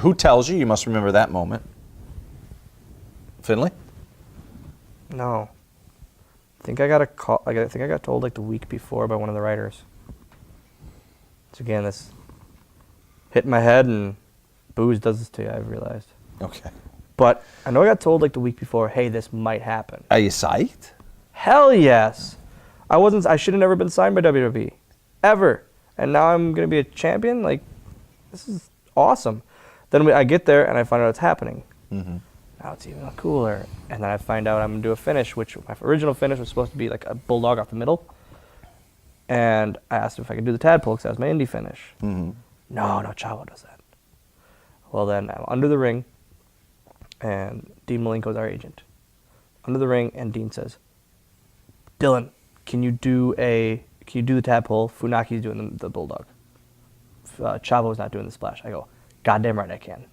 Who tells you? You must remember that moment. Finley? No. I think I got a call. I think I got told like the week before by one of the writers. So again, this hit my head, and booze does this to you, I've realized. Okay. But I know I got told like the week before, hey, this might happen. Are you psyched? Hell yes. I should have never been signed by WWE. Ever. And now I'm going to be a champion? Like, this is awesome. Then I get there and I find out it's happening. Mm-hmm. Now it's even cooler. And then I find out I'm going to do a finish, which my original finish was supposed to be like a bulldog off the middle. And I asked him if I could do the tadpole because that was my indie finish. Mm-hmm. No, Chavo does that. Well, then I'm under the ring, and Dean Malenko's our agent. Under the ring, and Dean says, Dylan, can you do the tadpole? Funaki's doing the bulldog. Chavo's not doing the splash. I go, goddamn right I can.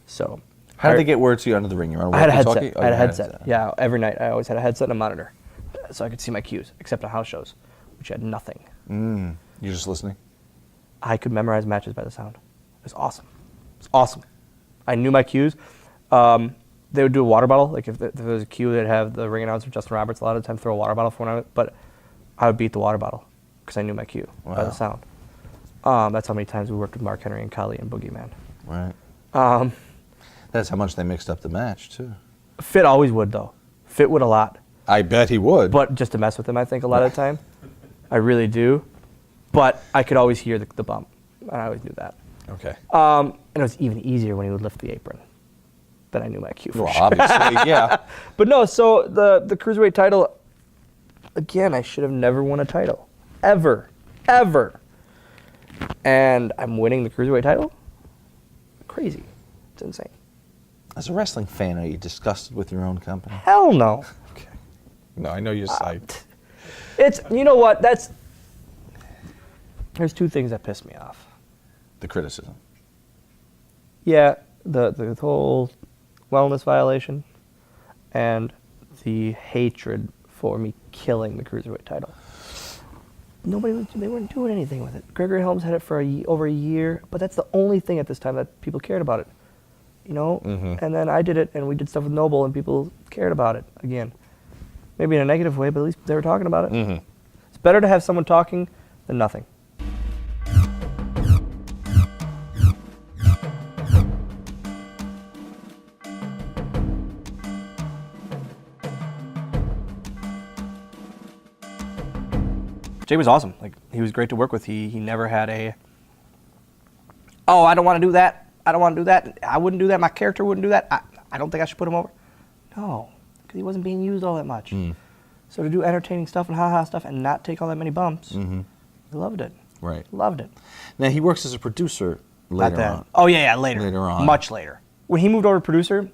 So. How did they get word to you under the ring? You were on I had a headset. walkie-talkie? Oh, I had a headset. Yeah, every night I always had a headset and a monitor, so I could see my cues, except on house shows, which had nothing. You're just listening? I could memorize matches by the sound. It was awesome. It was awesome. I knew my cues. They would do a water bottle. Like if there was a cue, they'd have the ring announcer, Justin Roberts, a lot of the time throw a water bottle for one of it. But I would beat the water bottle because I knew my cue by the sound. That's how many times we worked with Mark Henry and Kali and Boogeyman. Right. That's how much they mixed up the match, too. Fit always would, though. Fit would a lot. I bet he would. But just to mess with him, I think, a lot of the time. I really do. But I could always hear the bump. I always knew that. Okay. And it was even easier when he would lift the apron. Then I knew my cue for sure. Obviously, yeah. But no, so the Cruiserweight title, again, I should have never won a title. Ever. And I'm winning the Cruiserweight title? Crazy. It's insane. As a wrestling fan, are you disgusted with your own company? Hell no. Okay. No, I know you're psyched. You know what, there's two things that piss me off. The criticism. Yeah, the whole wellness violation and the hatred for me killing the Cruiserweight title. They weren't doing anything with it. Gregory Helms had it for over a year, but that's the only thing at this time that people cared about it. You know? Mm-hmm. And then I did it, and we did stuff with Noble, and people cared about it again. Maybe in a negative way, but at least they were talking about it. Mm-hmm. It's better to have someone talking than nothing. Jay was awesome. Like, he was great to work with. He never had I don't want to do that. I don't want to do that. I wouldn't do that. My character wouldn't do that. I don't think I should put him over. No, because he wasn't being used all that much. So to do entertaining stuff and ha-ha stuff and not take all that many bumps, he loved it. Right. Loved it. Now, he works as a producer later on. Oh, yeah, later. Later on. Much later. When he moved over to producer,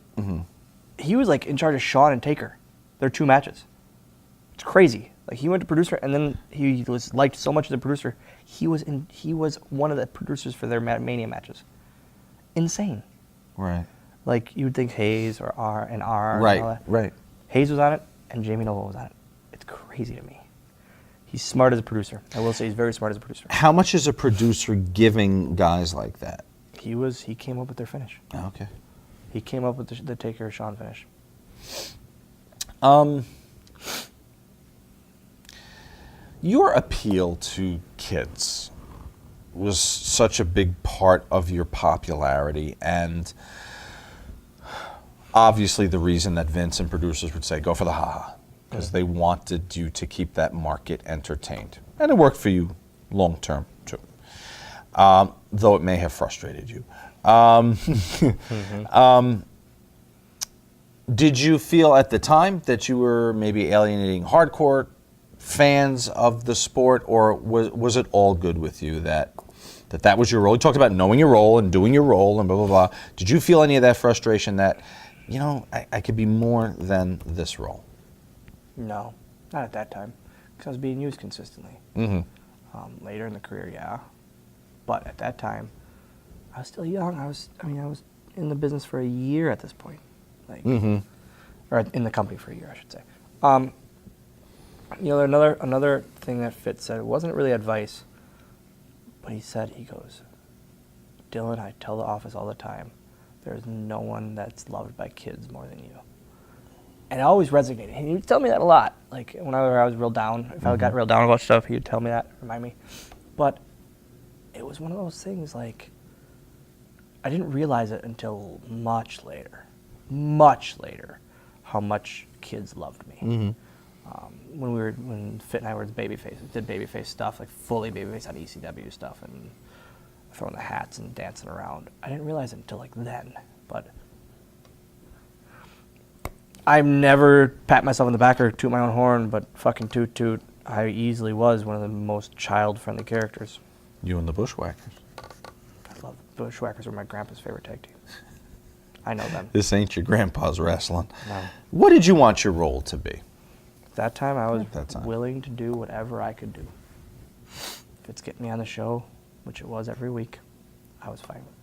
he was like in charge of Shawn and Taker. Their 2 matches. It's crazy. Like, he went to producer, and then he was liked so much as a producer. He was one of the producers for their Mania matches. Insane. Right. Like, you would think Hayes or R and all that. Right. Hayes was on it, and Jamie Noble was on it. It's crazy to me. He's smart as a producer. I will say he's very smart as a producer. How much is a producer giving guys like that? He came up with their finish. Oh, okay. He came up with the Taker Shawn finish. Your appeal to kids was such a big part of your popularity, and obviously the reason that Vince and producers would say, go for the ha-ha, because they wanted you to keep that market entertained. And it worked for you long term, too, though it may have frustrated you. Did you feel at the time that you were maybe alienating hardcore fans of the sport, or was it all good with you that was your role? You talked about knowing your role and doing your role and blah, blah, blah. Did you feel any of that frustration that, I could be more than this role? No, not at that time, because I was being used consistently. Later in the career, yeah. But at that time, I was still young. I was in the business for a year at this point. Or in the company for a year, I should say. Another thing that Fitz said, it wasn't really advice, but he goes, Dylan, I tell the office all the time, there's no one that's loved by kids more than you. And it always resonated. And he would tell me that a lot. Like, whenever I was real down, if I got real down about stuff, he would tell me that, remind me. But it was one of those things, like, I didn't realize it until much later, how much kids loved me. When Fit and I were babyface, did babyface stuff, like fully babyface on ECW stuff, and throwing the hats and dancing around. I didn't realize it until like then, but I've never pat myself on the back or toot my own horn, but fucking toot toot, I easily was one of the most child-friendly characters. You and the Bushwhackers. I love Bushwhackers were my grandpa's favorite tag team. I know them. This ain't your grandpa's wrestling. No. What did you want your role to be? That time I was That time. willing to do whatever I could do. If it's getting me on the show, which it was every week, I was fine with it.